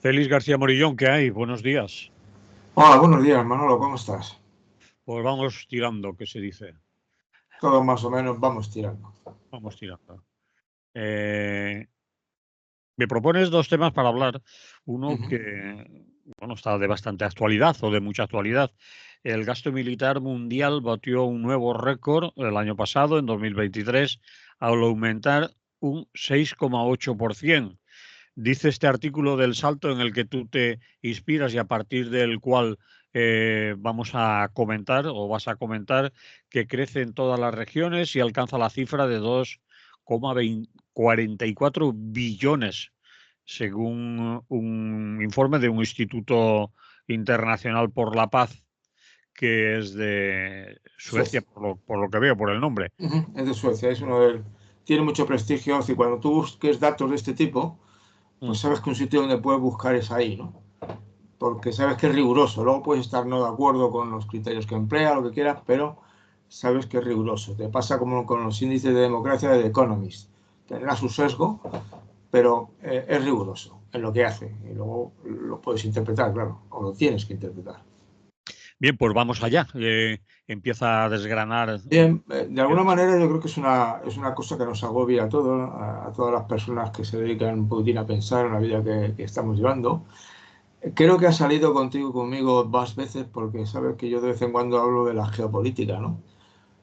Félix García Morillón, ¿qué hay? Buenos días. Hola, buenos días, Manolo, ¿cómo estás? Pues vamos tirando, ¿qué se dice? Todo más o menos vamos tirando. Vamos tirando. Eh, Me propones dos temas para hablar. Uno Ujú. que, bueno, está de bastante actualidad o de mucha actualidad. El gasto militar mundial batió un nuevo récord el año pasado, en 2023, al aumentar un 6,8%. Dice este artículo del Salto en el que tú te inspiras y a partir del cual vamos a comentar o vas a comentar que crece en todas las regiones y alcanza la cifra de 2,44 billones, según un informe de un Instituto Internacional por la Paz que es de Suecia, Suecia. por lo que veo, por el nombre. Ujú. Es de Suecia, tiene mucho prestigio. Y cuando tú busques datos de este tipo, pues Mm. sabes que un sitio donde puedes buscar es ahí, ¿no? Porque sabes que es riguroso. Luego puedes estar no de acuerdo con los criterios que emplea, lo que quieras, pero sabes que es riguroso. Te pasa como con los índices de democracia de The Economist. Tendrá su sesgo, pero es riguroso en lo que hace. Y luego lo puedes interpretar, claro, o lo tienes que interpretar. Bien, pues vamos allá. Empieza a desgranar. Bien, de alguna manera yo creo que es una cosa que nos agobia a todos, a todas las personas que se dedican un poquitín a pensar en la vida que estamos llevando. Creo que ha salido contigo y conmigo más veces porque sabes que yo de vez en cuando hablo de la geopolítica, ¿no?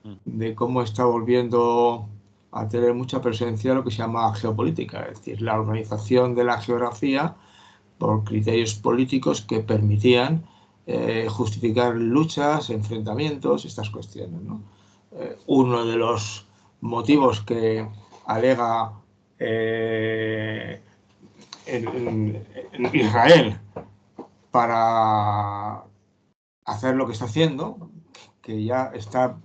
Mm. De cómo está volviendo a tener mucha presencia lo que se llama geopolítica, es decir, la organización de la geografía por criterios políticos que permitían justificar luchas, enfrentamientos, estas cuestiones, ¿no? Uno de los motivos que alega eh, en Israel para hacer lo que está haciendo, que ya está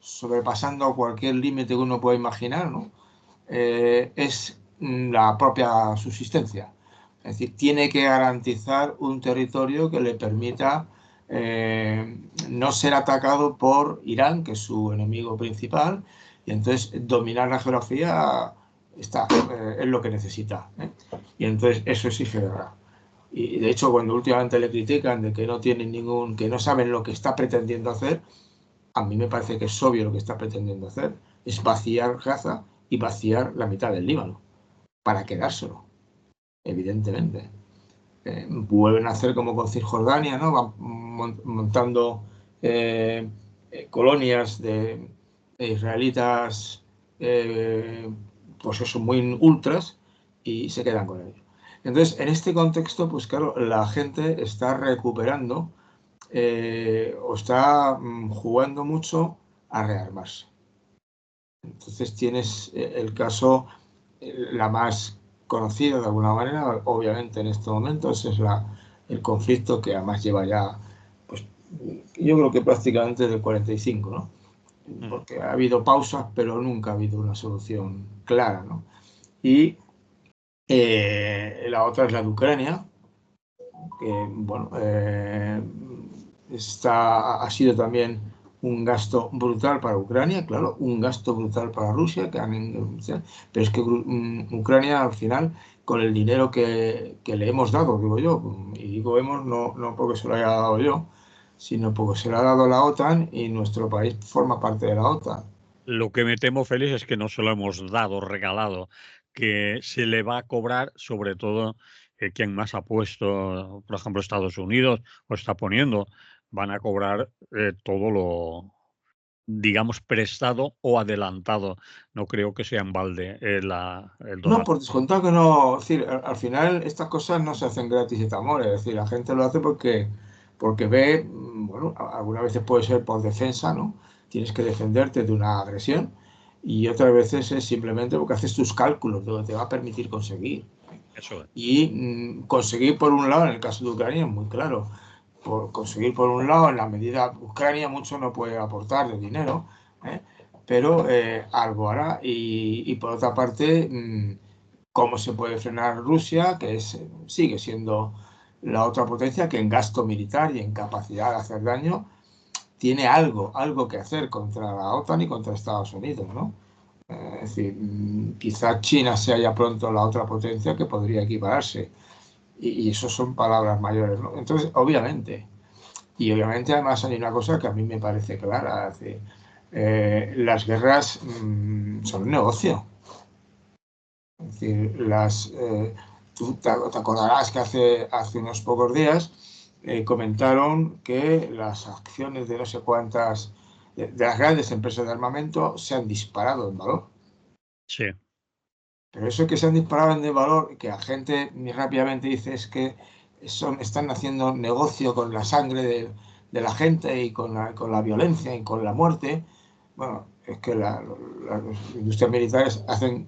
sobrepasando cualquier límite que uno pueda imaginar, ¿no? Es la propia subsistencia. Es decir, tiene que garantizar un territorio que le permita no ser atacado por Irán, que es su enemigo principal, y entonces dominar la geografía es lo que necesita. Y entonces eso exige guerra. Y de hecho, cuando últimamente le critican de que no tienen que no saben lo que está pretendiendo hacer, a mí me parece que es obvio lo que está pretendiendo hacer, es vaciar Gaza y vaciar la mitad del Líbano, para quedárselo, evidentemente. Vuelven a hacer como con Cisjordania, ¿no? Van montando colonias de israelitas, pues eso, muy ultras, y se quedan con ellos. Entonces, en este contexto, pues claro, la gente está recuperando o está jugando mucho a rearmarse. Entonces tienes el caso, la más conocida de alguna manera, obviamente en estos momentos, es el conflicto que además lleva ya, pues yo creo que prácticamente del 45, ¿no? Mm. Porque ha habido pausas, pero nunca ha habido una solución clara, ¿no? Y la otra es la de Ucrania, que, bueno, ha sido también un gasto brutal para Ucrania, claro, un gasto brutal para Rusia, pero es que Ucrania al final, con el dinero que le hemos dado, digo yo, y digo hemos no porque se lo haya dado yo, sino porque se lo ha dado la OTAN y nuestro país forma parte de la OTAN. Lo que me temo, Félix, es que no se lo hemos dado, regalado, que se le va a cobrar, sobre todo, quien más ha puesto, por ejemplo, Estados Unidos, o está poniendo, van a cobrar todo lo, digamos, prestado o adelantado. No creo que sea en balde el No, donativo. por descontado que no, es decir, al final estas cosas no se hacen gratis et amor, es decir, la gente lo hace porque ve, bueno, algunas veces puede ser por defensa, ¿no? Tienes que defenderte de una agresión y otras veces es simplemente porque haces tus cálculos de lo que te va a permitir conseguir. Eso es. Y conseguir por un lado, en el caso de Ucrania es muy claro, por conseguir por un lado, en la medida, Ucrania mucho no puede aportar de dinero, ¿eh? Pero algo hará. Y por otra parte, cómo se puede frenar Rusia, que sigue siendo la otra potencia que en gasto militar y en capacidad de hacer daño tiene algo que hacer contra la OTAN y contra Estados Unidos, ¿no? Es decir, quizá China sea ya pronto la otra potencia que podría equipararse. y eso son palabras mayores, ¿no? Entonces, obviamente, además hay una cosa que a mí me parece clara, es decir, las guerras son un negocio. Es decir, tú te acordarás que hace unos pocos días comentaron que las acciones de no sé cuántas, de las grandes empresas de armamento se han disparado en valor. Sí. Pero eso que se han disparado en valor, que la gente rápidamente dice es que están haciendo negocio con la sangre de la gente y con la violencia y con la muerte. Bueno, es que las industrias militares hacen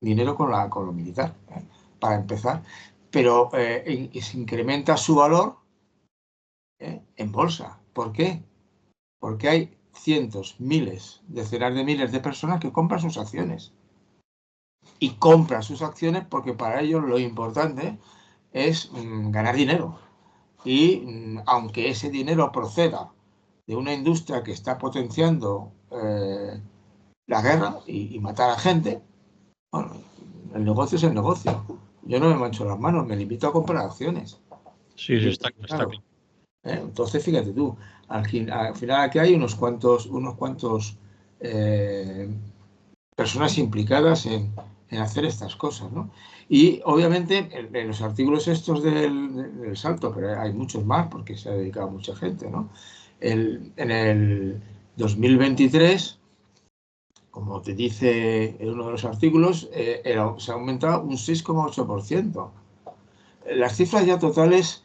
dinero con lo militar, para empezar, pero se incrementa su valor en bolsa. ¿Por qué? Porque hay cientos, miles, decenas de miles de personas que compran sus acciones. Y compran sus acciones porque para ellos lo importante es ganar dinero. Y aunque ese dinero proceda de una industria que está potenciando la guerra y matar a gente, bueno, el negocio es el negocio. Yo no me mancho las manos, me limito a comprar acciones. Sí, sí, está Claro, claro. entonces, fíjate tú, al final aquí hay unos cuantos personas implicadas en hacer estas cosas, ¿no? Y obviamente en los artículos estos del Salto, pero hay muchos más porque se ha dedicado mucha gente, ¿no? En el 2023, como te dice en uno de los artículos, se ha aumentado un 6,8%. Las cifras ya totales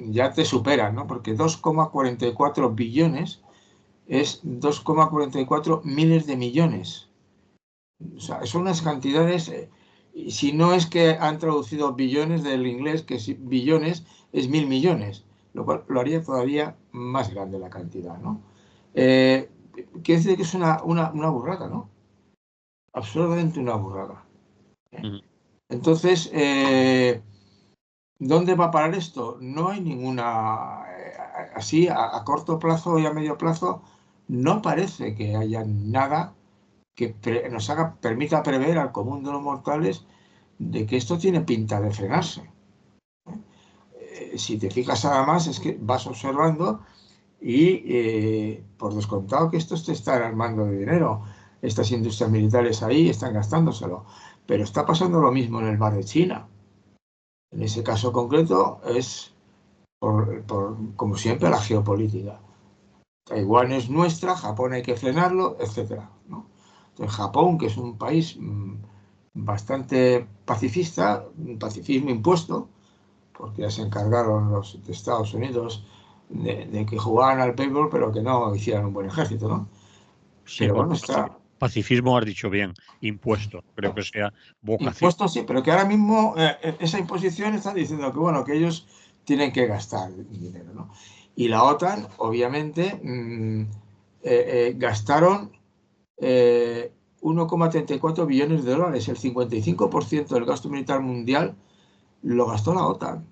ya te superan, ¿no? Porque 2,44 billones es 2,44 miles de millones. O sea, son unas cantidades, si no es que han traducido billones del inglés, que billones es 1.000 millones, lo cual lo haría todavía más grande la cantidad, ¿no? Quiere decir que es una burrada, ¿no? Absolutamente una burrada. Entonces, ¿dónde va a parar esto? No hay ninguna, así a corto plazo y a medio plazo, no parece que haya nada que nos permita prever al común de los mortales de que esto tiene pinta de frenarse. Si te fijas además es que vas observando y por descontado que estos te están armando de dinero, estas industrias militares ahí están gastándoselo, pero está pasando lo mismo en el mar de China. En ese caso concreto es, como siempre, la geopolítica. Taiwán es nuestra, Japón hay que frenarlo, etcétera, ¿no? Entonces, Japón, que es un país bastante pacifista, un pacifismo impuesto, porque ya se encargaron los de Estados Unidos de que jugaran al béisbol, pero que no hicieran un buen ejército, ¿no? Sí, Pero bueno, bueno, está pacifismo has dicho bien, impuesto. Creo que sea vocación. impuesto, sí, pero que ahora mismo esa imposición está diciendo que, bueno, que ellos tienen que gastar dinero, ¿no? Y la OTAN, obviamente, gastaron 1,34 billones de dólares. El 55% del gasto militar mundial lo gastó la OTAN.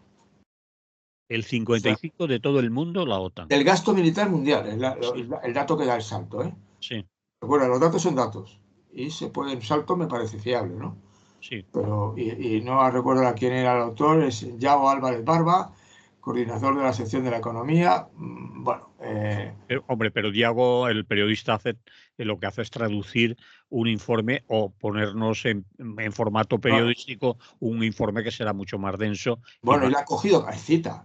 El O sea, 55 de todo el mundo, la OTAN. del gasto militar mundial, Sí, el dato que da el Salto, ¿eh? sí, Bueno, los datos son datos. Y el Salto me parece fiable, ¿no? sí. Pero, no recuerdo a quién era el autor, es Yago Álvarez Barba, coordinador de la sección de la economía. Bueno, Hombre, pero Diago, el periodista, lo que hace es traducir un informe o ponernos en formato no, periodístico un informe que será mucho más denso y bueno, más. él ha cogido, él cita,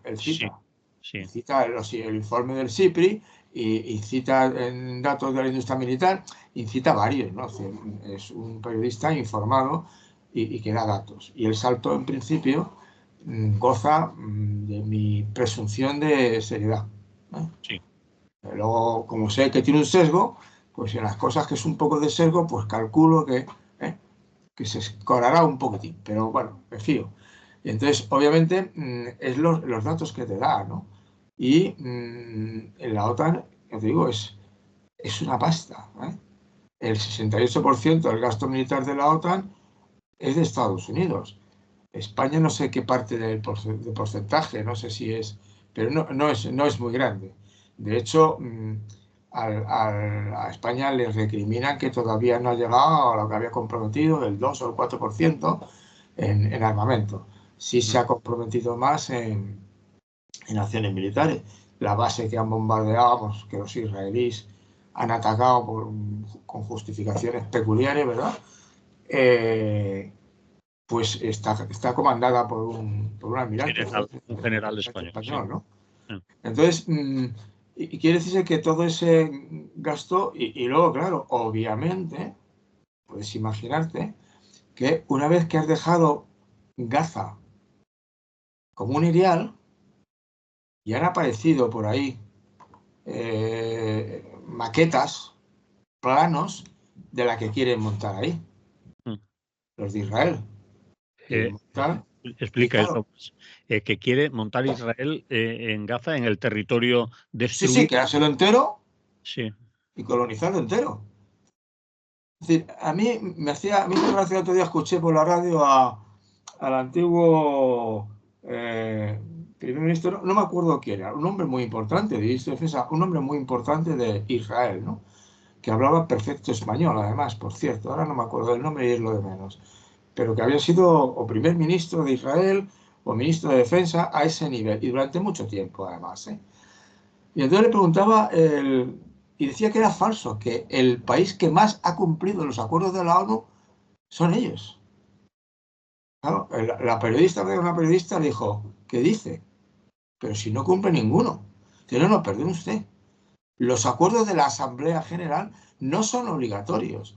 Sí, sí, el informe del CIPRI y cita en datos de la industria militar y cita varios, ¿no? Es un periodista informado y que da datos. Y el Salto, en principio, goza de mi presunción de seriedad, ¿eh? sí. Luego, como sé que tiene un sesgo, pues en las cosas que es un poco de sesgo, pues calculo que se escorará un poquitín, pero bueno, me fío. Y entonces, obviamente, es los datos que te da, ¿no? Y en la OTAN, ya te digo, es una pasta, ¿eh? El 68% del gasto militar de la OTAN es de Estados Unidos. España no sé qué parte del porcentaje, no sé si es, pero no es muy grande. De hecho, a España le recriminan que todavía no ha llegado a lo que había comprometido, el 2 o el 4% en armamento. sí se ha comprometido más en acciones militares. La base que han bombardeado, vamos, que los israelíes han atacado con justificaciones peculiares, ¿verdad? Pues está comandada por un almirante, Un general español, sí. español, ¿no? Entonces, y quiere decirse que todo ese gasto, y luego, claro, obviamente, puedes imaginarte que una vez que has dejado Gaza como un ideal, y han aparecido por ahí maquetas, planos de la que quieren montar ahí, los de Israel. Quieren montar, y Explica claro, eso, pues, que quiere montar Israel en Gaza, en el territorio sí, destruido. quedárselo entero Sí. y colonizarlo entero. Es decir, a mí me hizo gracia, el otro día escuché por la radio al antiguo primer ministro, no me acuerdo quién era, un hombre muy importante de ministro de Defensa, un hombre muy importante de Israel, ¿no? Que hablaba perfecto español, además, por cierto, ahora no me acuerdo del nombre y es lo de menos, pero que había sido o primer ministro de Israel o ministro de Defensa a ese nivel, y durante mucho tiempo, además, ¿eh? Y entonces le preguntaba, y decía que era falso, que el país que más ha cumplido los acuerdos de la ONU son ellos. Claro, la periodista, una periodista, le dijo, ¿qué dice? Pero si no cumple ninguno. Dice, no, perdón usted. Los acuerdos de la Asamblea General no son obligatorios.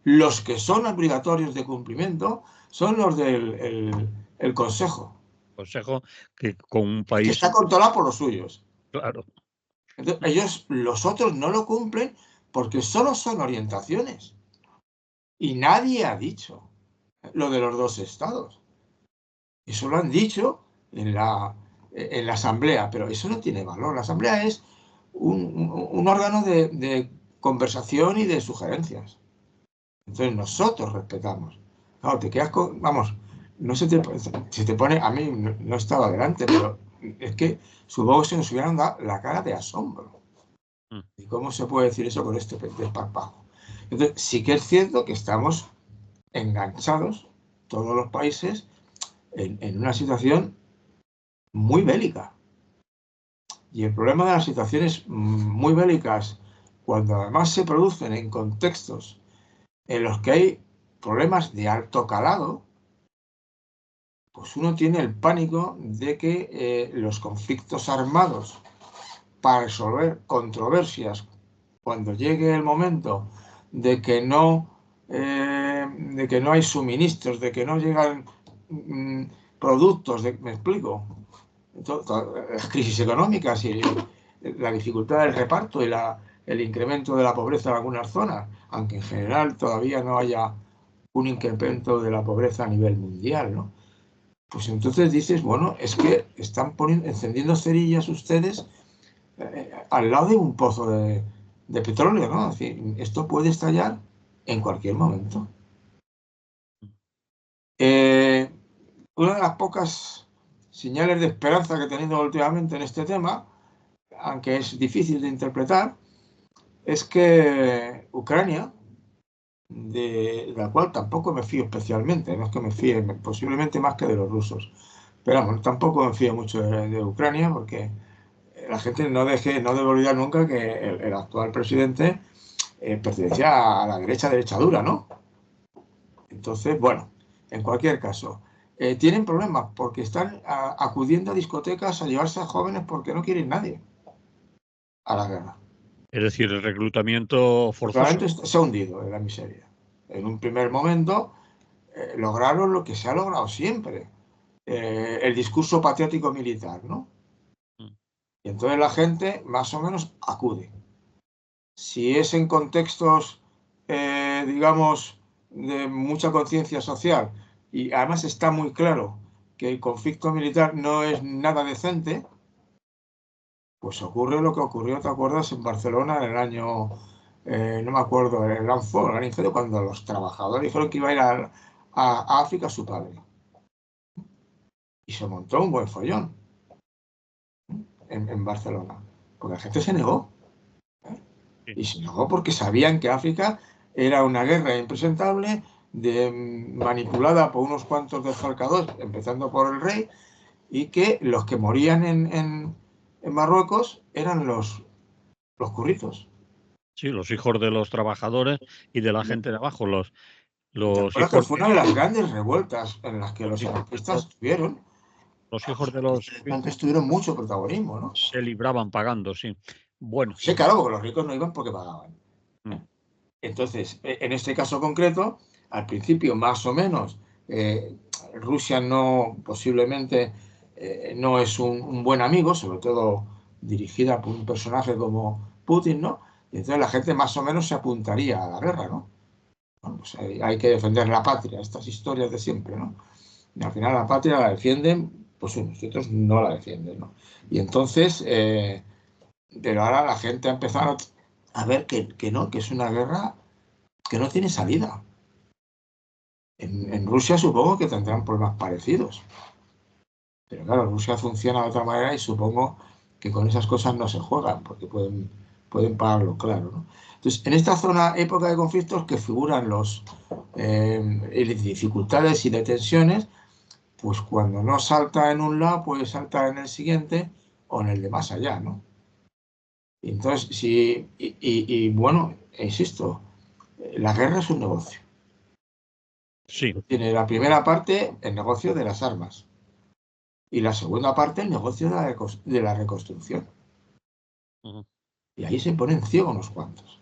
Los que son obligatorios de cumplimiento son los del el Consejo, Consejo que con un que país, está controlado por los suyos. claro, Entonces, ellos, los otros no lo cumplen porque solo son orientaciones. Y nadie ha dicho lo de los dos estados. Eso lo han dicho en la Asamblea, pero eso no tiene valor. La Asamblea es un órgano de conversación y de sugerencias. Entonces nosotros respetamos. Claro, te quedas con, vamos, no se te pone, a mí no estaba delante, pero es que supongo que se nos hubieran dado la cara de asombro. ¿Y cómo se puede decir eso con este desparpajo? Entonces, sí que es cierto que estamos enganchados, todos los países, en una situación muy bélica. Y el problema de las situaciones muy bélicas, cuando además se producen en contextos en los que hay problemas de alto calado, pues uno tiene el pánico de que los conflictos armados para resolver controversias cuando llegue el momento de que no hay suministros, de que no llegan productos, ¿me explico? Las crisis económicas y la dificultad del reparto y el incremento de la pobreza en algunas zonas, aunque en general todavía no haya un incremento de la pobreza a nivel mundial, ¿no? Pues entonces dices, bueno, es que están encendiendo cerillas ustedes al lado de un pozo de petróleo, ¿no? Es decir, esto puede estallar en cualquier momento. Eh, una de las pocas señales de esperanza que he tenido últimamente en este tema, aunque es difícil de interpretar, es que Ucrania, de la cual tampoco me fío especialmente, no es que me fíe posiblemente más que de los rusos, pero bueno, tampoco me fío mucho de Ucrania porque la gente no debe olvidar nunca que el actual presidente pertenecía a la derecha dura, ¿no? Entonces, bueno, en cualquier caso, tienen problemas porque están acudiendo a discotecas a llevarse a jóvenes porque no quieren nadie a la guerra. es decir, el reclutamiento forzoso. Realmente se ha hundido en la miseria. En un primer momento lograron lo que se ha logrado siempre, el discurso patriótico militar, ¿no? Y entonces la gente más o menos acude. Si es en contextos, digamos, de mucha conciencia social y además está muy claro que el conflicto militar no es nada decente, pues ocurre lo que ocurrió, ¿te acuerdas? En Barcelona en el año, no me acuerdo, en el Gran Foro, el año 0, cuando los trabajadores dijeron que iba a ir a África su padre. Y se montó un buen follón en Barcelona, porque la gente se negó. Y se negó porque sabían que África era una guerra impresentable, manipulada por unos cuantos desfalcados, empezando por el rey, y que los que morían en Marruecos eran los curritos. Sí, los hijos de los trabajadores y de la gente de abajo, ¿Te los acuerdas que hijos fue una de las grandes revueltas en las que los los, anarquistas tuvieron? los hijos de Los los anarquistas tuvieron mucho protagonismo, ¿no? se libraban pagando, sí. Bueno. Sí, claro, porque los ricos no iban porque pagaban. Mm. Entonces, en este caso concreto, al principio más o menos, eh, Rusia no, posiblemente no es un buen amigo, sobre todo dirigida por un personaje como Putin, ¿no? Y entonces la gente más o menos se apuntaría a la guerra, ¿no? Bueno, pues hay que defender la patria, estas historias de siempre, ¿no? Y al final la patria la defienden, pues unos y otros no la defienden, ¿no? Y entonces, pero ahora la gente ha empezado a ver que no, que es una guerra que no tiene salida. En Rusia supongo que tendrán problemas parecidos. Pero claro, Rusia funciona de otra manera y supongo que con esas cosas no se juegan, porque pueden pagarlo claro, ¿no? Entonces, en esta zona, época de conflictos que figuran dificultades y de tensiones, pues cuando no salta en un lado, puede saltar en el siguiente o en el de más allá, ¿no? Y entonces, sí, bueno, insisto, la guerra es un negocio. Sí. Tiene la primera parte, el negocio de las armas, y la segunda parte, el negocio de la reconstrucción. Ujú. Y ahí se ponen ciegos unos cuantos.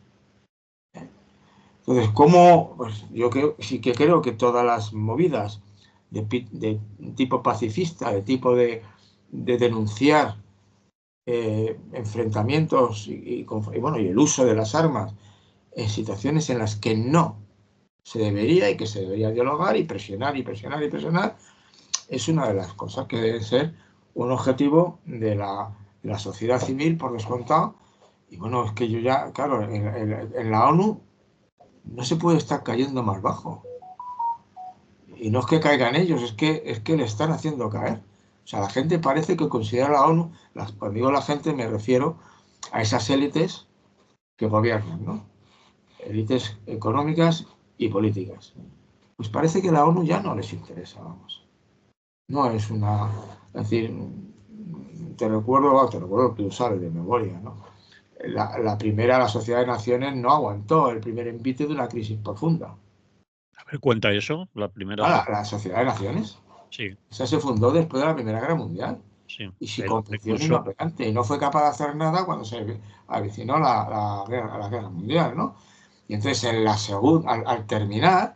Entonces, ¿cómo? Pues yo sí que creo que todas las movidas de tipo pacifista, de tipo de denunciar enfrentamientos bueno, y el uso de las armas en situaciones en las que no se debería y que se debería dialogar y presionar y presionar y presionar, es una de las cosas que debe ser un objetivo de la sociedad civil, por descontado. Y bueno, es que yo ya, claro, en la ONU no se puede estar cayendo más bajo. Y no es que caigan ellos, es que le están haciendo caer. O sea, la gente parece que considera la ONU, cuando digo la gente me refiero a esas élites que gobiernan, ¿no? Élites económicas y políticas. Pues parece que la ONU ya no les interesa, vamos. No es una... Es decir, te recuerdo que tú sabes de memoria, ¿no? La Sociedad de Naciones no aguantó el primer envite de una crisis profunda. A ver, cuenta eso, la primera La Sociedad de Naciones, sí, esa se fundó después de la Primera Guerra Mundial sí. y sin comprensión Incluso, inoperante y no fue capaz de hacer nada cuando se avicinó la guerra Mundial, ¿no? Y entonces al terminar,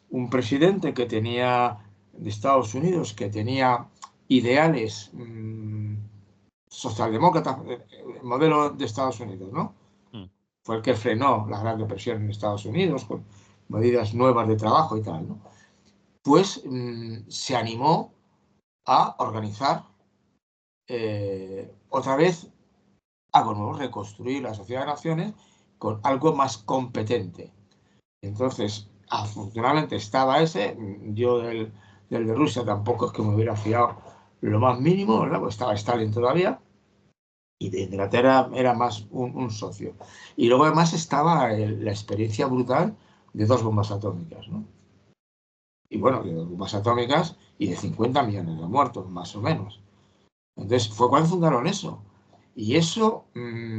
un presidente que tenía de Estados Unidos, que tenía ideales socialdemócratas, modelo de Estados Unidos, ¿no? mm, Fue el que frenó la Gran Depresión en Estados Unidos con medidas nuevas de trabajo y tal, ¿no? Pues se animó a organizar otra vez algo nuevo, reconstruir la Sociedad de Naciones con algo más competente. Entonces, afortunadamente estaba ese, yo del de Rusia tampoco es que me hubiera fiado lo más mínimo, ¿verdad? Pues estaba Stalin todavía, y de Inglaterra era más un socio. Y luego además estaba la experiencia brutal de dos bombas atómicas, ¿no? Y bueno, de dos bombas atómicas y de 50 millones de muertos, más o menos. Entonces, fue cuando fundaron eso. Y eso,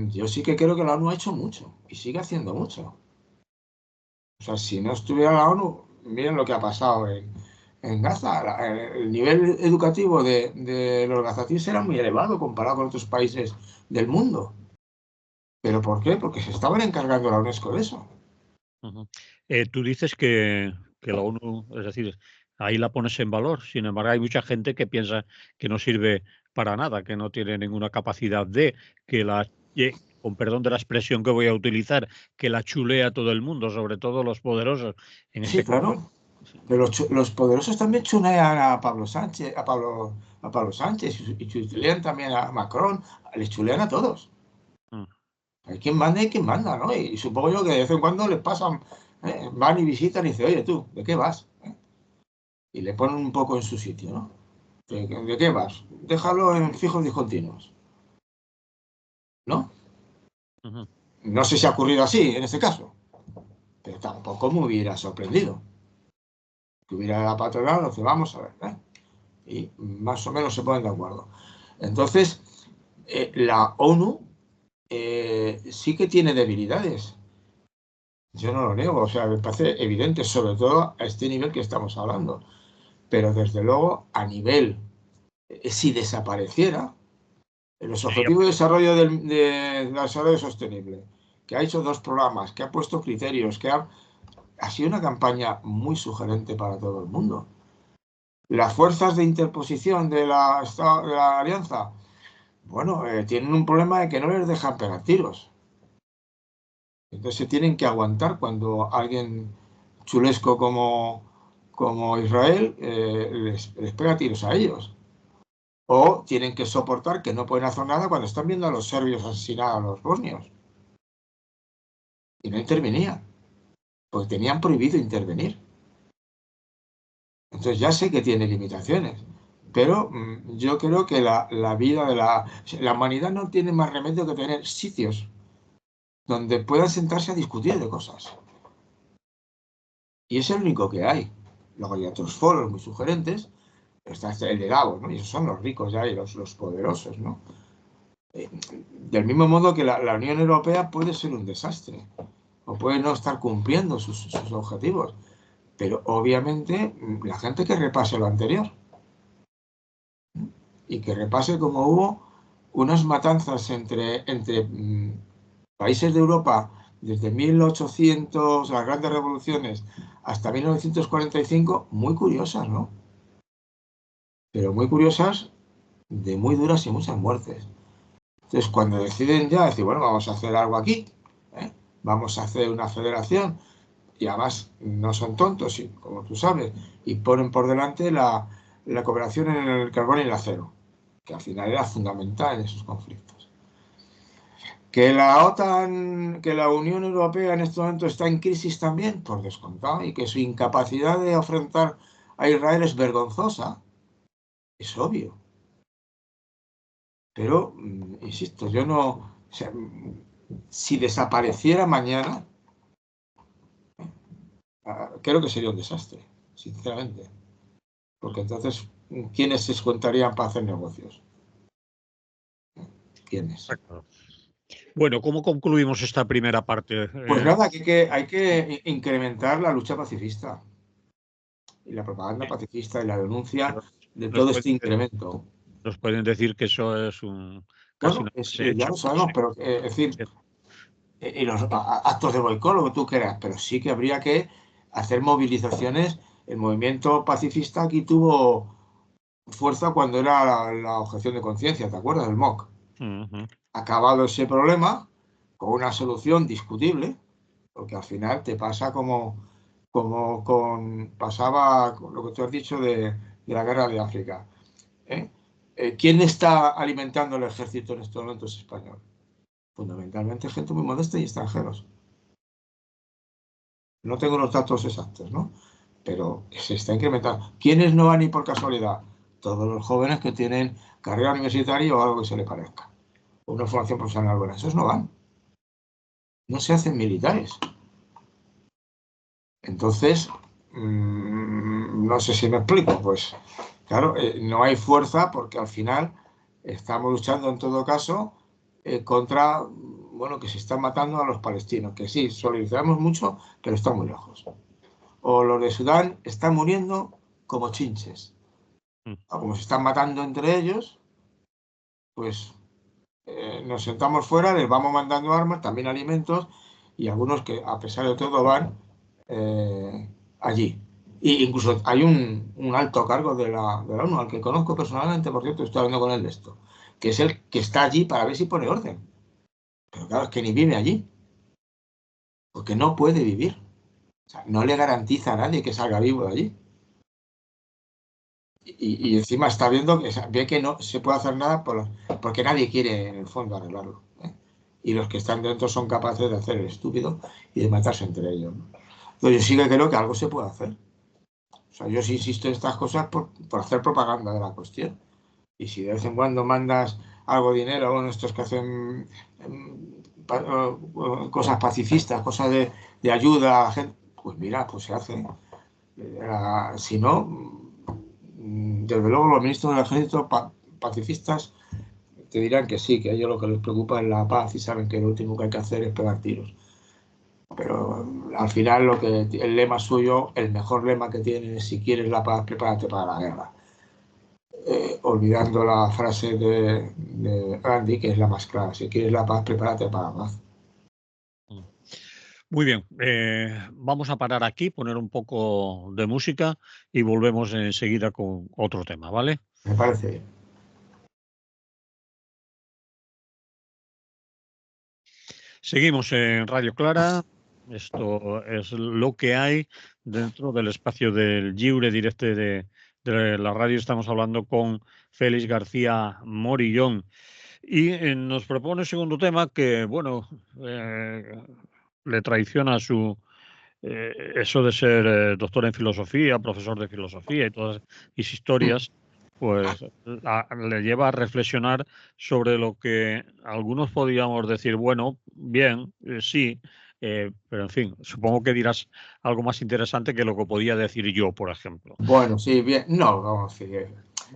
yo sí que creo que la ONU ha hecho mucho y sigue haciendo mucho. O sea, si no estuviera la ONU, miren lo que ha pasado en Gaza. El nivel educativo de los gazatíes era muy elevado comparado con otros países del mundo. ¿Pero por qué? Porque se estaban encargando la UNESCO de eso. ujú. Tú dices que la ONU, es decir, ahí la pones en valor. Sin embargo, hay mucha gente que piensa que no sirve para nada, que no tiene ninguna capacidad que con perdón de la expresión que voy a utilizar, que la chulea a todo el mundo, sobre todo los poderosos. En Sí, este caso, claro. Pero los poderosos también chunean a Pablo Sánchez, a Pablo Sánchez y chulean también a Macron, les chulean a todos. mm, Hay quien manda y quien manda, ¿no? Y supongo yo que de vez en cuando les pasan, van y visitan y dicen, oye tú, ¿de qué vas? Y le ponen un poco en su sitio, ¿no? ¿De qué vas? Déjalo en fijos discontinuos, ¿no? ujú. No sé si ha ocurrido así en este caso, pero tampoco me hubiera sorprendido. que hubiera la patronal, nos vamos a ver, ¿eh? Y más o menos se ponen de acuerdo. Entonces, la ONU sí que tiene debilidades. Yo no lo niego, o sea, me parece evidente, sobre todo a este nivel que estamos hablando. Pero desde luego, a nivel, si desapareciera, los Sería Objetivos de peor. Desarrollo de Desarrollo Sostenible, que ha hecho 2 programas, que ha puesto criterios, ha sido una campaña muy sugerente para todo el mundo. Las fuerzas de interposición de la alianza, bueno, tienen un problema de que no les dejan pegar tiros. Entonces se tienen que aguantar cuando alguien chulesco como Israel les pega tiros a ellos. O tienen que soportar que no pueden hacer nada cuando están viendo a los serbios asesinar a los bosnios. Y no intervenían, porque tenían prohibido intervenir. Entonces ya sé que tiene limitaciones, pero yo creo que la vida de la humanidad no tiene más remedio que tener sitios donde puedan sentarse a discutir de cosas. Y es el único que hay. Luego hay otros foros muy sugerentes, está el de Davos, ¿no? Y esos son los ricos ya y los poderosos, ¿no? Del mismo modo que la Unión Europea puede ser un desastre, o puede no estar cumpliendo sus objetivos, pero obviamente la gente que repase lo anterior y que repase cómo hubo unas matanzas entre países de Europa desde 1800, las grandes revoluciones, hasta 1945, muy curiosas, ¿no? Pero muy curiosas, de muy duras y muchas muertes. Entonces, cuando deciden ya decir, bueno, vamos a hacer algo aquí, ¿eh? Vamos a hacer una federación, y además no son tontos, como tú sabes, y ponen por delante la cooperación en el carbón y el acero, que al final era fundamental en esos conflictos. Que la OTAN, que la Unión Europea en este momento está en crisis también, por descontado, y que su incapacidad de enfrentar a Israel es vergonzosa, es obvio. Pero, insisto, yo no... O sea, si desapareciera mañana, creo que sería un desastre, sinceramente. Porque entonces, ¿quiénes se contarían para hacer negocios? ¿Quiénes? Exacto. Bueno, ¿cómo concluimos esta primera parte? Pues nada, que hay que incrementar la lucha pacifista y la propaganda pacifista y la denuncia Nos, de nos todo este pueden, incremento. nos pueden decir que eso es casi Bueno, una frase ya hecha. lo sabemos, pero es decir, y los actos de boicot, lo que tú quieras, pero sí que habría que hacer movilizaciones. El movimiento pacifista aquí tuvo fuerza cuando era la objeción de conciencia, ¿te acuerdas del MOC? Ujú. Acabado ese problema, con una solución discutible, porque al final te pasa pasaba con lo que tú has dicho de la guerra de África. ¿Eh? ¿Quién está alimentando el ejército en estos momentos español? Fundamentalmente gente muy modesta y extranjeros. No tengo los datos exactos, ¿no? Pero se está incrementando. ¿Quiénes no van ni por casualidad? Todos los jóvenes que tienen carrera universitaria o algo que se le parezca. O una formación profesional buena. Esos no van. No se hacen militares. Entonces, no sé si me explico. Pues, claro, no hay fuerza porque al final estamos luchando en todo caso contra, bueno, que se están matando a los palestinos. Que sí, solidarizamos mucho, pero está muy lejos. O los de Sudán están muriendo como chinches. Mm. O como se están matando entre ellos, pues nos sentamos fuera, les vamos mandando armas, también alimentos, y algunos que a pesar de todo van allí. Y incluso hay un alto cargo de la ONU, al que conozco personalmente, por cierto, estoy hablando con él de esto, que es el que está allí para ver si pone orden. Pero claro, es que ni vive allí, porque no puede vivir. O sea, no le garantiza a nadie que salga vivo de allí. Y encima está viendo que ve que no se puede hacer nada porque nadie quiere en el fondo arreglarlo, ¿eh? Y los que están dentro son capaces de hacer el estúpido y de matarse entre ellos, ¿no? Entonces yo sí que creo que algo se puede hacer. O sea, yo sí insisto en estas cosas por hacer propaganda de la cuestión. Y si de vez en cuando mandas algo de dinero, bueno, estos que hacen cosas pacifistas, cosas de ayuda a la gente, pues mira, pues se hace. Si no, desde luego los ministros del ejército pacifistas te dirán que sí, que a ellos lo que les preocupa es la paz y saben que lo último que hay que hacer es pegar tiros. Pero al final el lema suyo, el mejor lema que tienen es: si quieres la paz, prepárate para la guerra. Olvidando la frase de Gandhi, que es la más clara: si quieres la paz, prepárate para la paz. Muy bien, vamos a parar aquí, poner un poco de música y volvemos enseguida con otro tema, ¿vale? Me parece bien. Seguimos en Radio Clara. Esto es lo que hay dentro del espacio del Lliure Directe de la radio. Estamos hablando con Félix García Morillón. Y nos propone un segundo tema que, bueno, le traiciona eso de ser doctor en filosofía, profesor de filosofía y todas esas historias, pues le lleva a reflexionar sobre lo que algunos podríamos decir: bueno, bien, sí, pero en fin, supongo que dirás algo más interesante que lo que podía decir yo, por ejemplo. Bueno, sí, bien. No, vamos a decir,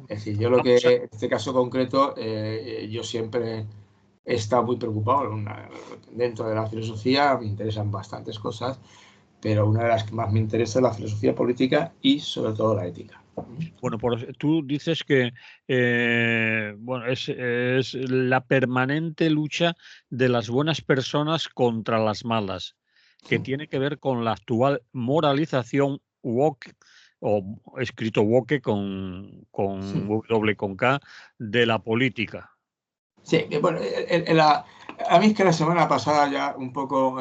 es decir, yo en este caso concreto, yo siempre he estado muy preocupado. Dentro de la filosofía me interesan bastantes cosas, pero una de las que más me interesa es la filosofía política y sobre todo la ética. Bueno, tú dices que bueno, es la permanente lucha de las buenas personas contra las malas, que tiene que ver con la actual moralización woke, o escrito woke con W con K, de la política. Sí, bueno, a mí es que la semana pasada ya un poco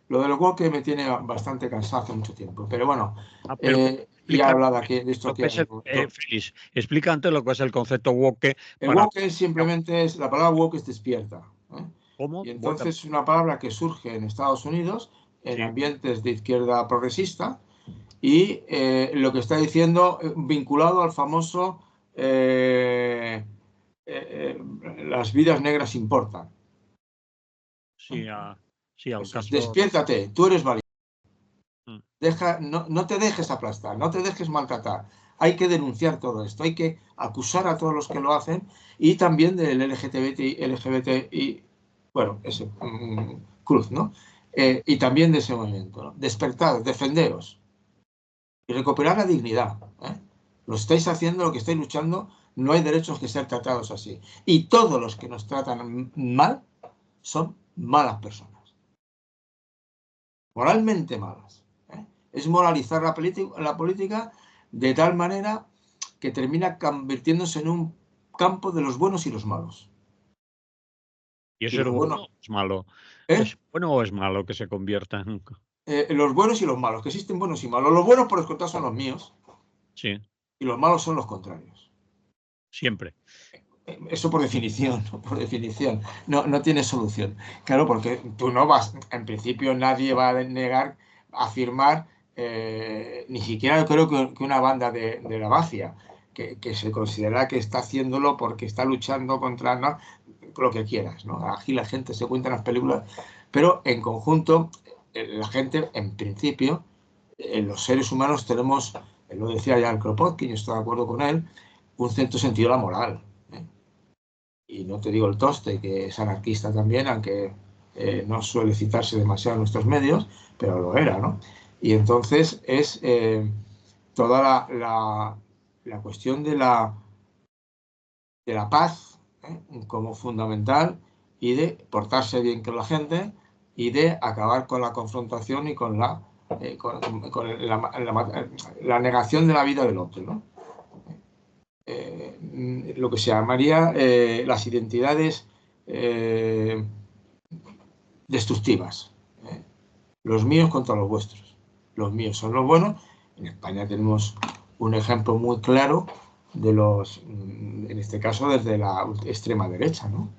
lo del woke me tiene bastante cansado hace mucho tiempo, pero bueno, Pero y he explica hablado aquí de esto lo aquí. que es Félix, explica antes lo que es el concepto woke El para... woke simplemente es, la palabra woke es despierta, ¿eh? ¿Cómo? Y entonces es una palabra que surge en Estados Unidos, en Sí. ambientes de izquierda progresista, y lo que está diciendo, vinculado al famoso las vidas negras importan. Sí, sí, al Eso es, caso. despiértate, tú eres valiente. Mm. No te dejes aplastar, no te dejes maltratar. Hay que denunciar todo esto, hay que acusar a todos los que lo hacen, y también del LGBTI, bueno, ese cruz, ¿no? Y también de ese movimiento, ¿no? Despertad, defenderos y recuperar la dignidad, ¿eh? Lo estáis haciendo, lo que estáis luchando, no hay derechos que ser tratados así. Y todos los que nos tratan mal son malas personas, moralmente malas. Es moralizar la política de tal manera que termina convirtiéndose en un campo de los buenos y los malos. ¿Y es Y ser los bueno buenos, o es malo? ¿eh? ¿Es bueno o es malo que se convierta en...? Los buenos y los malos, que existen buenos y malos. Los buenos, por descontado, son los míos, Sí, y los malos son los contrarios. siempre. Eso por definición, por definición. No tiene solución. Claro, porque tú no vas, en principio nadie va a negar, afirmar, ni siquiera yo creo que una banda de la mafia, que se considera que está haciéndolo porque está luchando contra, ¿no?, lo que quieras, ¿no? Aquí la gente se cuenta en las películas, pero en conjunto, la gente, en principio, los seres humanos tenemos, lo decía ya el Kropotkin, yo estoy de acuerdo con él, un cierto sentido de la moral. Y no te digo el Toste, que es anarquista también, aunque no suele citarse demasiado en nuestros medios, pero lo era, ¿no? Y entonces es toda la cuestión de la paz, como fundamental, y de portarse bien con la gente, y de acabar con la confrontación y con la negación de la vida del otro, ¿no? Lo que se llamaría las identidades destructivas. Los míos contra los vuestros. Los míos son los buenos. En España tenemos un ejemplo muy claro de en este caso desde la extrema derecha, ¿no?,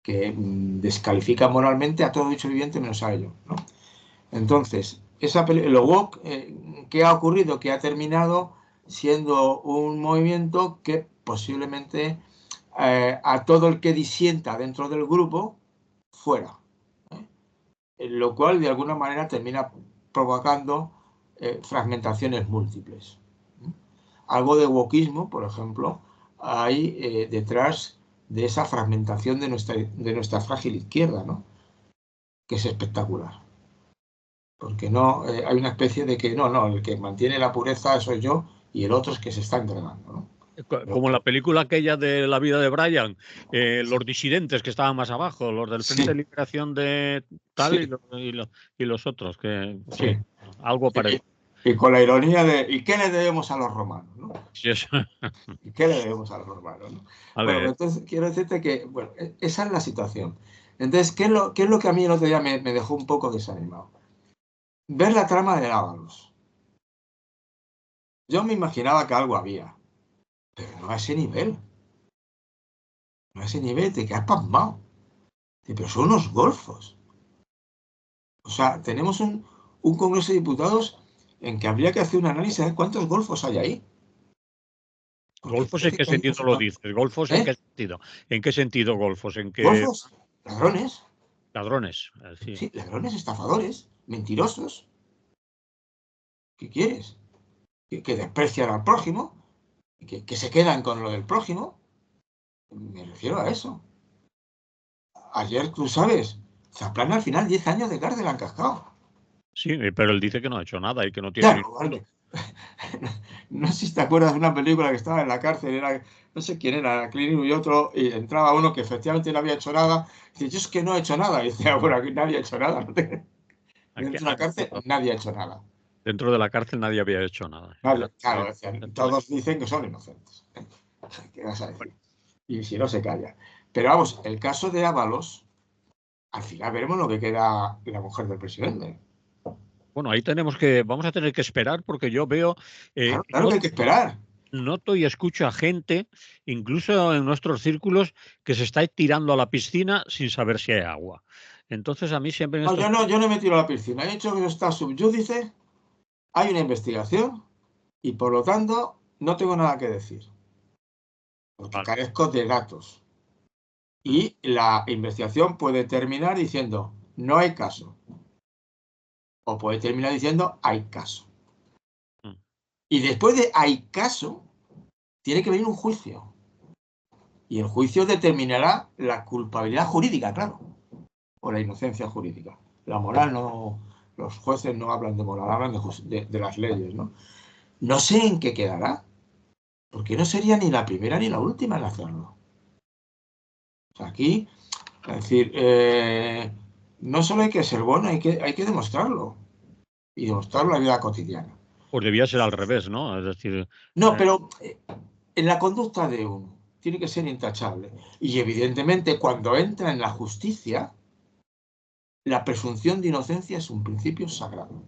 que descalifica moralmente a todo bicho viviente menos a ellos, ¿no? Entonces, lo woke, ¿qué ha ocurrido? Que ha terminado siendo un movimiento que posiblemente a todo el que disienta dentro del grupo, fuera. Lo cual de alguna manera termina provocando fragmentaciones múltiples. Algo de wokismo, por ejemplo, hay detrás de esa fragmentación de nuestra frágil izquierda, ¿no? Que es espectacular. Porque no hay una especie de que no, el que mantiene la pureza soy yo y el otro es que se está entregando, ¿no? Como en la película aquella de La vida de Brian, los disidentes que estaban más abajo, los del Frente de Liberación de tal y los otros, que sí, algo parecido. Y con la ironía de ¿y qué le debemos a los romanos? ¿No? Sí, eso. ¿Y qué le debemos a los romanos? ¿No? Bueno, pues entonces quiero decirte que bueno, esa es la situación. Entonces, ¿qué es lo que a mí el otro día me dejó un poco desanimado? Ver la trama de Ábalos. Yo me imaginaba que algo había, pero no a ese nivel. No a ese nivel, te quedas pasmado. Pero son unos golfos. O sea, tenemos un Congreso de Diputados en que habría que hacer un análisis de cuántos golfos hay ahí. ¿Golfos en qué sentido lo dices? ¿Golfos en qué sentido? ¿En qué sentido golfos? ¿En qué? Golfos, ladrones. Ladrones. Sí, ladrones, estafadores, mentirosos. ¿Qué quieres? Que desprecian al prójimo, que se quedan con lo del prójimo. Me refiero a eso. Ayer, tú sabes, Zaplana al final 10 años de cárcel han cascado. Sí, pero él dice que no ha hecho nada y que no tiene... Claro, vale. No sé si te acuerdas de una película que estaba en la cárcel, era, no sé quién era, Clint y otro, y entraba uno que efectivamente no había hecho nada. Y dice, yo es que no he hecho nada. Y dice, bueno, aquí nadie ha hecho nada. Dentro de la cárcel nadie ha hecho nada. Dentro de la cárcel nadie había hecho nada. Vale, claro, todos dicen que son inocentes. ¿Qué vas a decir? Y si no se calla. Pero vamos, el caso de Ábalos, al final veremos lo que queda la mujer del presidente. Bueno, ahí vamos a tener que esperar porque yo veo... Claro que hay que esperar. Noto y escucho a gente, incluso en nuestros círculos, que se está tirando a la piscina sin saber si hay agua. Entonces a mí siempre... No, yo no me tiro a la piscina. He dicho que está subyúdice, hay una investigación y por lo tanto no tengo nada que decir. Porque carezco de datos. Y la investigación puede terminar diciendo no hay caso. O puede terminar diciendo hay caso. Y después de hay caso, tiene que venir un juicio. Y el juicio determinará la culpabilidad jurídica, claro. O la inocencia jurídica. La moral no... Los jueces no hablan de moral, hablan de las leyes, ¿no? No sé en qué quedará. Porque no sería ni la primera ni la última en hacerlo. O sea, aquí, es decir, no solo hay que ser bueno, hay que demostrarlo. Y demostrarlo en la vida cotidiana. Pues debía ser al revés, ¿no? Es decir... No, pero en la conducta de uno tiene que ser intachable. Y evidentemente cuando entra en la justicia, la presunción de inocencia es un principio sagrado.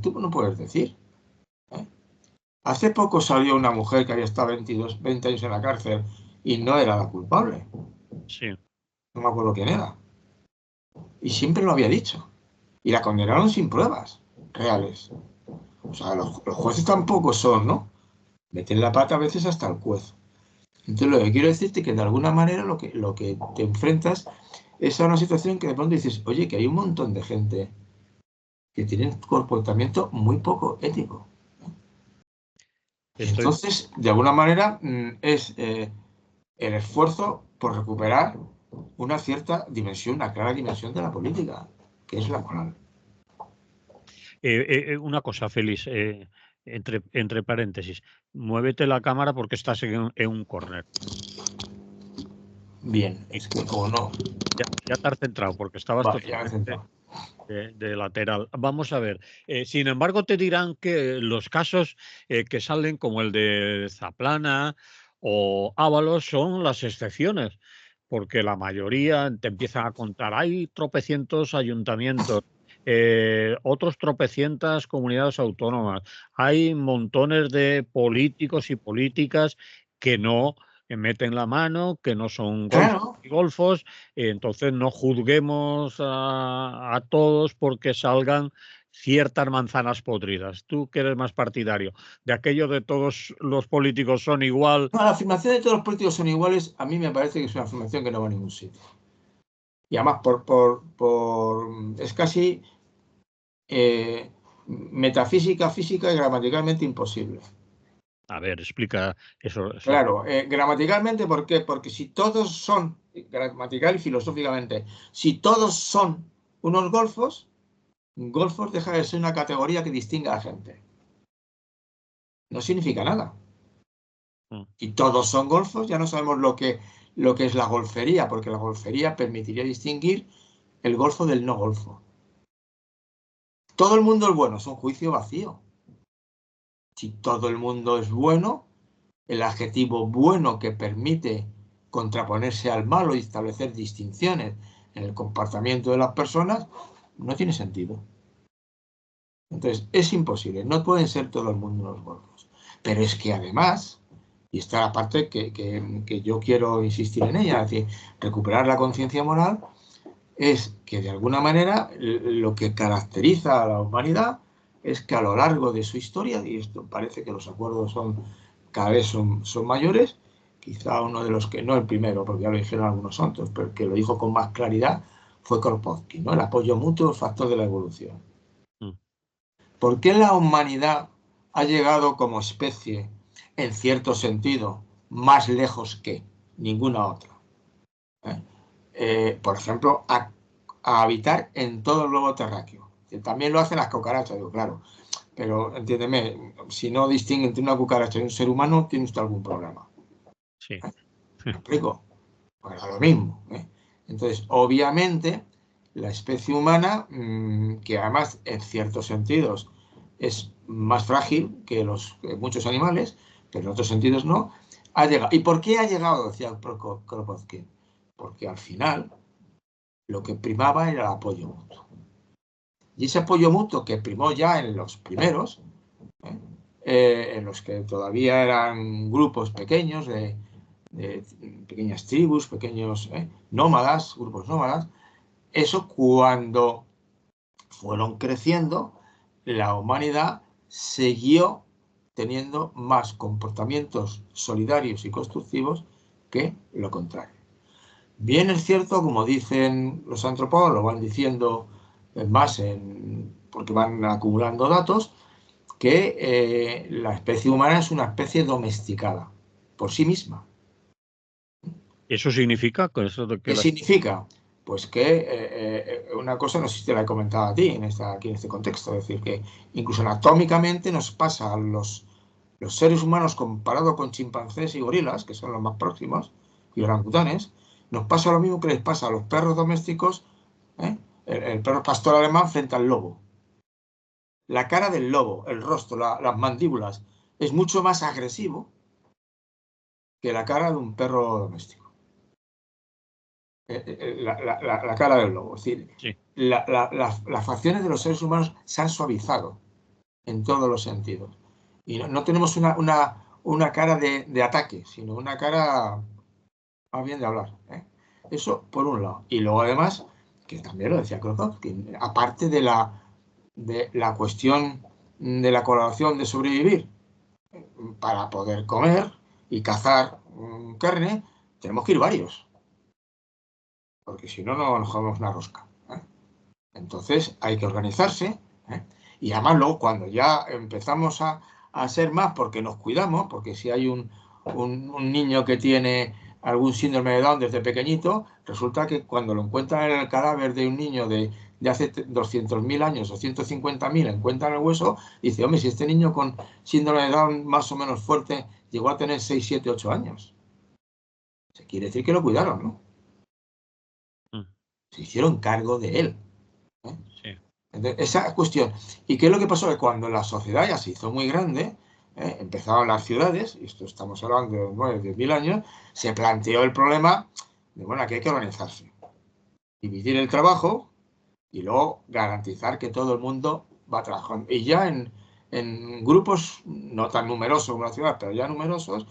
Tú no puedes decir. Hace poco salió una mujer que había estado 20 años en la cárcel y no era la culpable. Sí. No me acuerdo quién era. Y siempre lo había dicho. Y la condenaron sin pruebas reales. O sea, los jueces tampoco son, ¿no? Meten la pata a veces hasta el juez. Entonces lo que quiero decirte es que de alguna manera lo que te enfrentas es a una situación que de pronto dices, oye, que hay un montón de gente que tiene un comportamiento muy poco ético. Entonces, de alguna manera, es el esfuerzo por recuperar una cierta dimensión, una clara dimensión de la política, que es la moral. Una cosa, Félix, entre paréntesis. Muévete la cámara porque estás en un corner. Bien, es que como no... Ya te has centrado porque estabas totalmente de lateral. Vamos a ver. Sin embargo, te dirán que los casos que salen como el de Zaplana o Ábalos son las excepciones, porque la mayoría te empiezan a contar, hay tropecientos ayuntamientos, otros tropecientas comunidades autónomas, hay montones de políticos y políticas que no meten la mano, que no son golfos, entonces no juzguemos a todos porque salgan ciertas manzanas podridas. Tú que eres más partidario de aquello de todos los políticos son igual. No, la afirmación de todos los políticos son iguales, a mí me parece que es una afirmación que no va a ningún sitio. Y además es casi metafísica, física y gramaticalmente imposible. A ver, explica eso. Claro, gramaticalmente, ¿por qué? Porque si todos son, gramatical y filosóficamente, si todos son unos golfos, golfos deja de ser una categoría que distinga a la gente. No significa nada. Y todos son golfos, ya no sabemos lo que es la golfería, porque la golfería permitiría distinguir el golfo del no golfo. Todo el mundo es bueno, es un juicio vacío. Si todo el mundo es bueno, el adjetivo bueno que permite contraponerse al malo y establecer distinciones en el comportamiento de las personas, no tiene sentido. Entonces, es imposible, no pueden ser todo el mundo unos golfos. Pero es que además, y esta es la parte que yo quiero insistir en ella, es decir, recuperar la conciencia moral, es que de alguna manera lo que caracteriza a la humanidad es que a lo largo de su historia, y esto parece que los acuerdos cada vez son mayores, quizá uno de los que, no el primero, porque ya lo dijeron algunos otros, pero que lo dijo con más claridad fue Kropotkin, ¿no? El apoyo mutuo, factor de la evolución. ¿Por qué la humanidad ha llegado como especie, en cierto sentido, más lejos que ninguna otra? Por ejemplo, a habitar en todo el globo terráqueo. También lo hacen las cucarachas, digo, claro. Pero, entiéndeme, si no distingue entre una cucaracha y un ser humano, tiene usted algún problema. Sí. ¿Me explico? Pues era lo mismo. Entonces, obviamente, la especie humana, que además, en ciertos sentidos, es más frágil que muchos animales, pero en otros sentidos no, ha llegado. ¿Y por qué ha llegado? Decía Kropotkin. Porque al final lo que primaba era el apoyo mutuo. Y ese apoyo mutuo que primó ya en los primeros, en los que todavía eran grupos pequeños de pequeñas tribus, pequeños nómadas, grupos nómadas, eso cuando fueron creciendo, la humanidad siguió teniendo más comportamientos solidarios y constructivos que lo contrario. Bien es cierto, como dicen los antropólogos, lo van diciendo más porque van acumulando datos, que la especie humana es una especie domesticada por sí misma. ¿Eso significa con eso de que ¿Qué significa? Pues que una cosa, no sé si te la he comentado a ti aquí en este contexto, es decir, que incluso anatómicamente nos pasa a los seres humanos comparado con chimpancés y gorilas, que son los más próximos, y orangutanes, nos pasa lo mismo que les pasa a los perros domésticos, el perro pastor alemán frente al lobo. La cara del lobo, el rostro, las mandíbulas, es mucho más agresivo que la cara de un perro doméstico. La cara del lobo. Es decir, sí. las facciones de los seres humanos se han suavizado en todos los sentidos. Y no tenemos una cara de ataque, sino una cara más bien de hablar. Eso por un lado. Y luego además, que también lo decía Kropotkin, aparte de la cuestión de la colaboración de sobrevivir, para poder comer y cazar carne, tenemos que ir varios. Porque si no, no nos comemos una rosca. Entonces hay que organizarse. Y además luego cuando ya empezamos a ser más porque nos cuidamos, porque si hay un niño que tiene algún síndrome de Down desde pequeñito, resulta que cuando lo encuentran en el cadáver de un niño de hace 200.000 años o 150.000, encuentran el hueso, y dice, hombre, si este niño con síndrome de Down más o menos fuerte llegó a tener 6, 7, 8 años. Se quiere decir que lo cuidaron, ¿no? Se hicieron cargo de él. Sí. Entonces, esa cuestión. ¿Y qué es lo que pasó? Que cuando la sociedad ya se hizo muy grande, empezaron las ciudades, y esto estamos hablando de 9, 10.000 años, se planteó el problema de, bueno, aquí hay que organizarse, dividir el trabajo y luego garantizar que todo el mundo va trabajando. Y ya en grupos no tan numerosos como la ciudad, pero ya numerosos,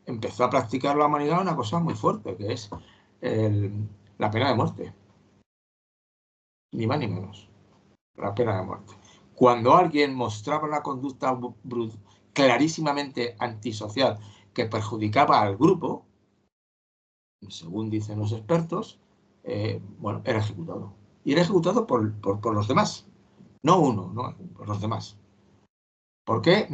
empezó a practicar la humanidad una cosa muy fuerte, que es la pena de muerte. Ni más ni menos. La pena de muerte. Cuando alguien mostraba una conducta clarísimamente antisocial que perjudicaba al grupo, según dicen los expertos, bueno, era ejecutado. Y era ejecutado por los demás. No uno, no, los demás. Porque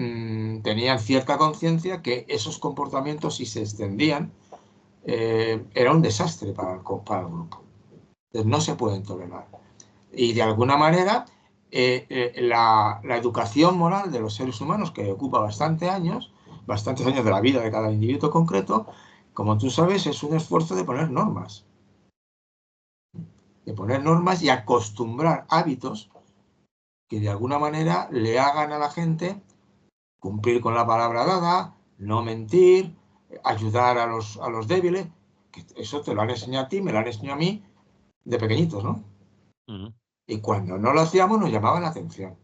tenían cierta conciencia que esos comportamientos, si se extendían, era un desastre para el grupo. Entonces no se pueden tolerar. Y de alguna manera, la educación moral de los seres humanos, que ocupa bastantes años de la vida de cada individuo concreto, como tú sabes, es un esfuerzo de poner normas. De poner normas y acostumbrar hábitos que de alguna manera le hagan a la gente cumplir con la palabra dada, no mentir, ayudar a los débiles. Que eso te lo han enseñado a ti, me lo han enseñado a mí de pequeñitos, ¿no? Y cuando no lo hacíamos nos llamaban la atención.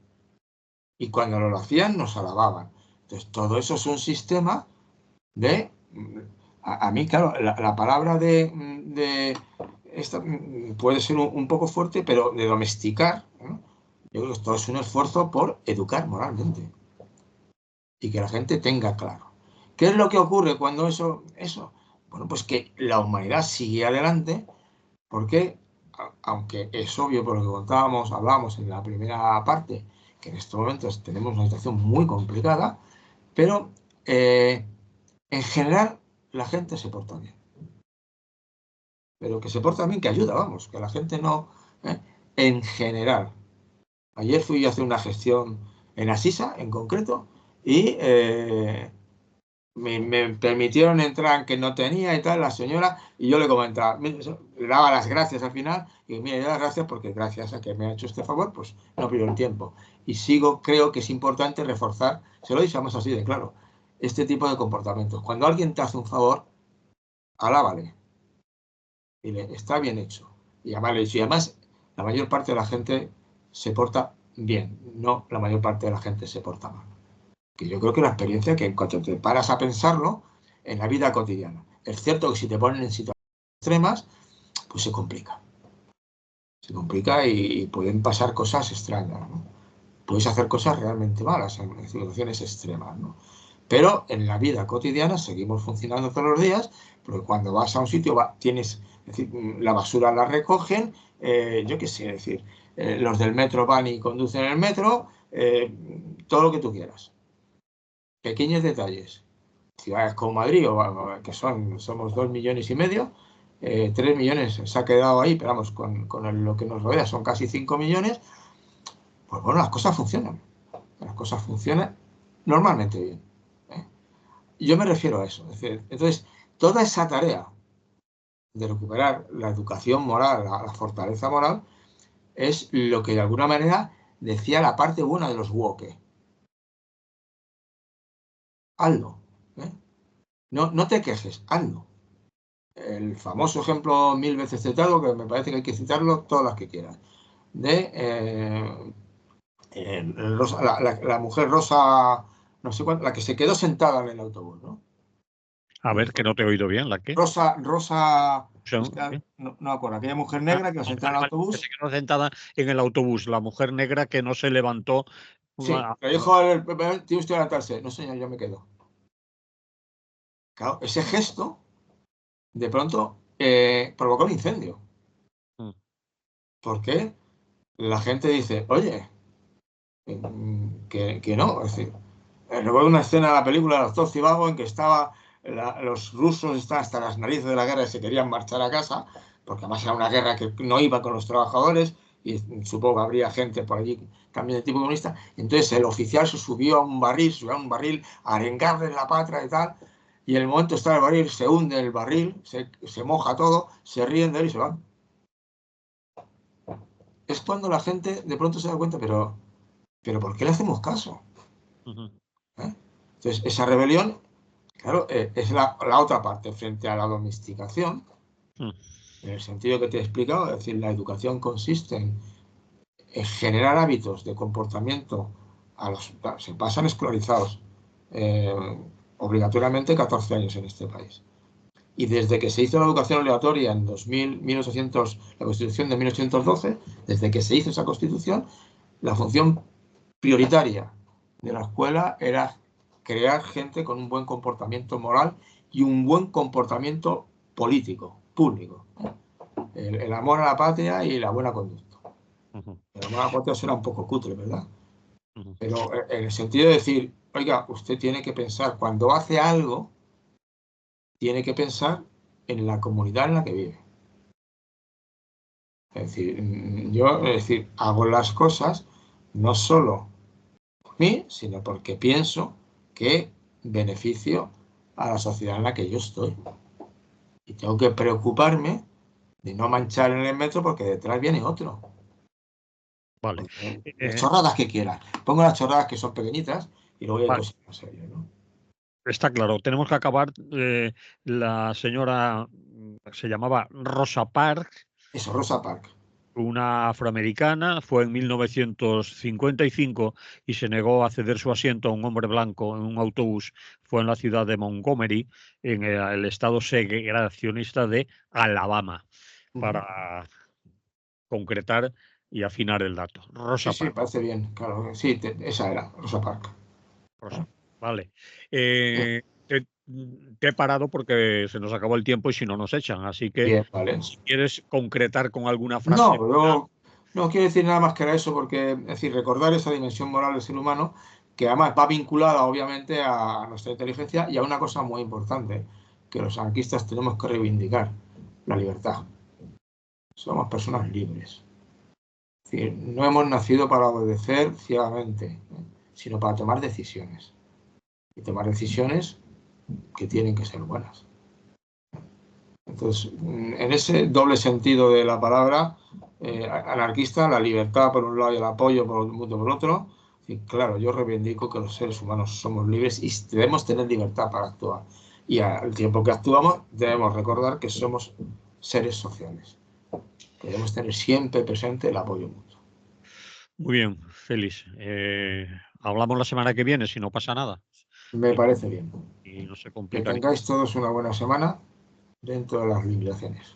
Y cuando lo hacían nos alababan. Entonces todo eso es un sistema de... A mí, claro, la palabra de esta puede ser un poco fuerte, pero de domesticar, ¿no? Yo creo que esto es un esfuerzo por educar moralmente y que la gente tenga claro. ¿Qué es lo que ocurre cuando eso? Bueno, pues que la humanidad sigue adelante porque, aunque es obvio por lo que contábamos, hablábamos en la primera parte, que en estos momentos tenemos una situación muy complicada, pero en general la gente se porta bien. Pero que se porta bien, que ayuda, vamos, que la gente no... En general. Ayer fui a hacer una gestión en Asisa, en concreto, y me permitieron entrar que no tenía y tal, la señora, y yo le comentaba, le daba las gracias al final, y mira, le das las gracias porque gracias a que me ha hecho este favor, pues no pierdo el tiempo. Y creo que es importante reforzar, se lo decimos así de claro, este tipo de comportamientos. Cuando alguien te hace un favor, alábale. Y está bien hecho. Y además, la mayor parte de la gente se porta bien, no la mayor parte de la gente se porta mal. Que yo creo que la experiencia que en cuanto te paras a pensarlo en la vida cotidiana. Es cierto que si te ponen en situaciones extremas, pues se complica. Se complica y pueden pasar cosas extrañas, ¿no? Puedes hacer cosas realmente malas en situaciones extremas, ¿no? Pero en la vida cotidiana seguimos funcionando todos los días, porque cuando vas a un sitio tienes, es decir, la basura la recogen, yo qué sé, es decir, los del metro van y conducen el metro, todo lo que tú quieras. Pequeños detalles. Ciudades como Madrid, que somos 2,5 millones, 3 millones se ha quedado ahí, pero vamos, con lo que nos rodea son casi 5 millones, pues bueno, las cosas funcionan. Las cosas funcionan normalmente bien. Yo me refiero a eso. Es decir, entonces, toda esa tarea de recuperar la educación moral, la fortaleza moral, es lo que de alguna manera decía la parte buena de los woke. Hazlo. ¿Eh? No te quejes, hazlo. El famoso ejemplo mil veces citado, que me parece que hay que citarlo todas las que quieran, de la mujer Rosa, no sé cuánto, la que se quedó sentada en el autobús, ¿no? A ver, que no te he oído bien, ¿la qué? Rosa, es que ¿Qué? no me acuerdo, aquella mujer negra que la sentaron en el Que se autobús. quedó sentada en el autobús, la mujer negra que no se levantó. Sí, le dijo tiene usted que levantarse. No, señor, yo me quedo. Claro, ese gesto, de pronto, provocó un incendio. Mm. Porque la gente dice, oye, que no. Es decir, recuerdo una escena de la película Los dos cibagos en que los rusos estaban hasta las narices de la guerra y se querían marchar a casa, porque además era una guerra que no iba con los trabajadores y supongo que habría gente por allí también de tipo comunista. Entonces el oficial se subió a un barril a arengarle la patria y tal, y en el momento está el barril, se hunde el barril, se moja todo, se ríen de él y se van. Es cuando la gente de pronto se da cuenta, pero ¿por qué le hacemos caso? ¿Eh? Entonces, esa rebelión, claro, es la otra parte frente a la domesticación, en el sentido que te he explicado, es decir, la educación consiste en generar hábitos de comportamiento se pasan escolarizados obligatoriamente 14 años en este país. Y desde que se hizo la educación obligatoria en 1800, la Constitución de 1812, desde que se hizo esa Constitución, la función prioritaria de la escuela era crear gente con un buen comportamiento moral y un buen comportamiento político, público. El amor a la patria y la buena conducta. Ujú, La mala cuota suena un poco cutre, ¿verdad? ujú. Pero en el sentido de decir, oiga, usted tiene que pensar, cuando hace algo, tiene que pensar en la comunidad en la que vive. Es decir, hago las cosas no solo por mí, sino porque pienso que beneficio a la sociedad en la que yo estoy. Y tengo que preocuparme de no manchar en el metro porque detrás viene otro. Vale. Las chorradas que quieras. Pongo las chorradas que son pequeñitas y luego hay Vale, cosas más serias, ¿no? está claro. Tenemos que acabar. La señora se llamaba Rosa Parks, Eso, Rosa Parks. una afroamericana, fue en 1955 y se negó a ceder su asiento a un hombre blanco en un autobús. Fue en la ciudad de Montgomery, en el estado segregacionista de Alabama, Uh -huh. para concretar y afinar el dato. Sí, Rosa sí, Parks. parece bien. Claro, sí, esa era, Rosa Parks. Rosa, vale. Bien, Te he parado porque se nos acabó el tiempo y si no nos echan. Así que bien, vale. si quieres concretar con alguna No, frase final. yo no quiero decir nada más que era eso, porque, es decir, recordar esa dimensión moral del ser humano, que además va vinculada, obviamente, a nuestra inteligencia y a una cosa muy importante, que los anarquistas tenemos que reivindicar, la libertad. Somos personas libres. Es decir, no hemos nacido para obedecer ciegamente, sino para tomar decisiones. Y tomar decisiones que tienen que ser buenas. Entonces, en ese doble sentido de la palabra, anarquista, la libertad por un lado y el apoyo por el otro, y claro, yo reivindico que los seres humanos somos libres y debemos tener libertad para actuar. Y al tiempo que actuamos, debemos recordar que somos seres sociales. Que debemos tener siempre presente el apoyo mutuo. Muy bien, Félix. Hablamos la semana que viene si no pasa nada Me parece bien. y no se Que complicaría. tengáis todos una buena semana dentro de las limitaciones.